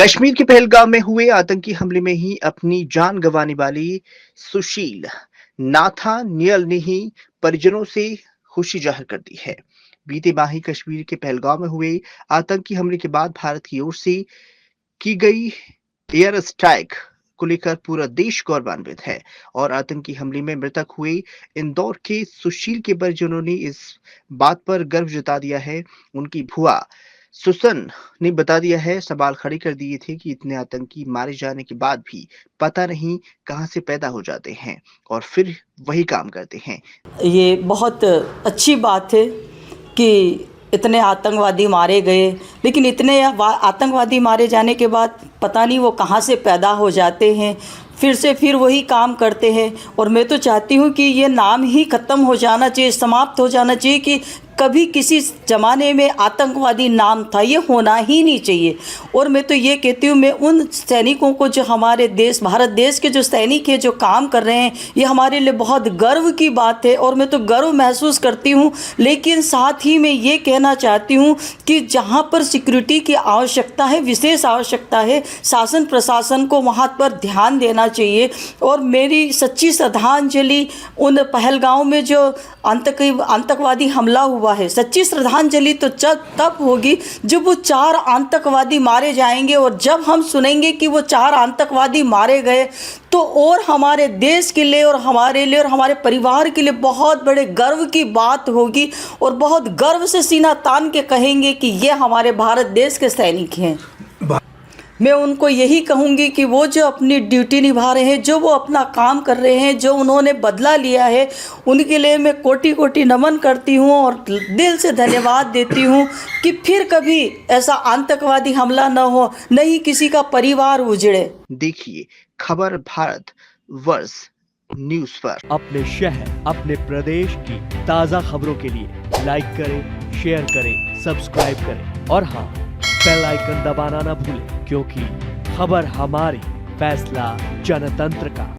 कश्मीर के पहलगाम में हुए आतंकी हमले में ही अपनी जान गंवाने वाली सुशील नाथानियल ने ही परिजनों से खुशी जाहिर कर दी है। बीते माह ही कश्मीर के पहलगाम में हुए आतंकी हमले के बाद भारत की ओर से की गई एयर स्ट्राइक को लेकर पूरा देश गौरवान्वित है और आतंकी हमले में मृतक हुए इंदौर के सुशील के परिजनों ने इस बात पर गर्व जता दिया है। उनकी भुआ सुसन ने बता दिया है, सवाल खड़े कर दिए थे कि इतने आतंकी मारे जाने के बाद भी पता नहीं कहां से पैदा हो जाते हैं और फिर वही काम करते हैं। ये बहुत अच्छी बात है कि इतने आतंकवादी मारे गए, लेकिन इतने आतंकवादी मारे जाने के बाद पता नहीं वो कहाँ से पैदा हो जाते हैं, फिर वही काम करते हैं। और मैं तो चाहती हूँ कि ये नाम ही ख़त्म हो जाना चाहिए, समाप्त हो जाना चाहिए कि कभी किसी ज़माने में आतंकवादी नाम था, ये होना ही नहीं चाहिए। और मैं तो ये कहती हूँ, मैं उन सैनिकों को जो हमारे देश भारत देश के जो सैनिक हैं जो काम कर रहे हैं, ये हमारे लिए बहुत गर्व की बात है और मैं तो गर्व महसूस करती हूँ। लेकिन साथ ही मैं ये कहना चाहती हूँ कि जहाँ पर सिक्योरिटी की आवश्यकता है, विशेष आवश्यकता है, शासन प्रशासन को वहाँ पर ध्यान देना चाहिए। और मेरी सच्ची श्रद्धांजलि उन पहलगाम में जो आतंकवादी हमला हुआ है, सच्ची श्रद्धांजलि तो तब होगी जब वो 4 आतंकवादी मारे जाएंगे। और जब हम सुनेंगे कि वो 4 आतंकवादी मारे गए तो और हमारे देश के लिए और हमारे लिए और हमारे परिवार के लिए बहुत बड़े गर्व की बात होगी और बहुत गर्व से सीना तान के कहेंगे कि ये हमारे भारत देश के सैनिक हैं। मैं उनको यही कहूँगी कि वो जो अपनी ड्यूटी निभा रहे हैं, जो वो अपना काम कर रहे हैं, जो उन्होंने बदला लिया है, उनके लिए मैं कोटि कोटि नमन करती हूँ और दिल से धन्यवाद देती हूँ कि फिर कभी ऐसा आतंकवादी हमला न हो, न ही किसी का परिवार उजड़े। देखिए खबर भारत वर्ष न्यूज पर। अपने शहर अपने प्रदेश की ताज़ा खबरों के लिए लाइक करें, शेयर करें, सब्सक्राइब करें और हाँ, बेल आइकन दबाना ना भूलें, क्योंकि खबर हमारी, फैसला जनतंत्र का।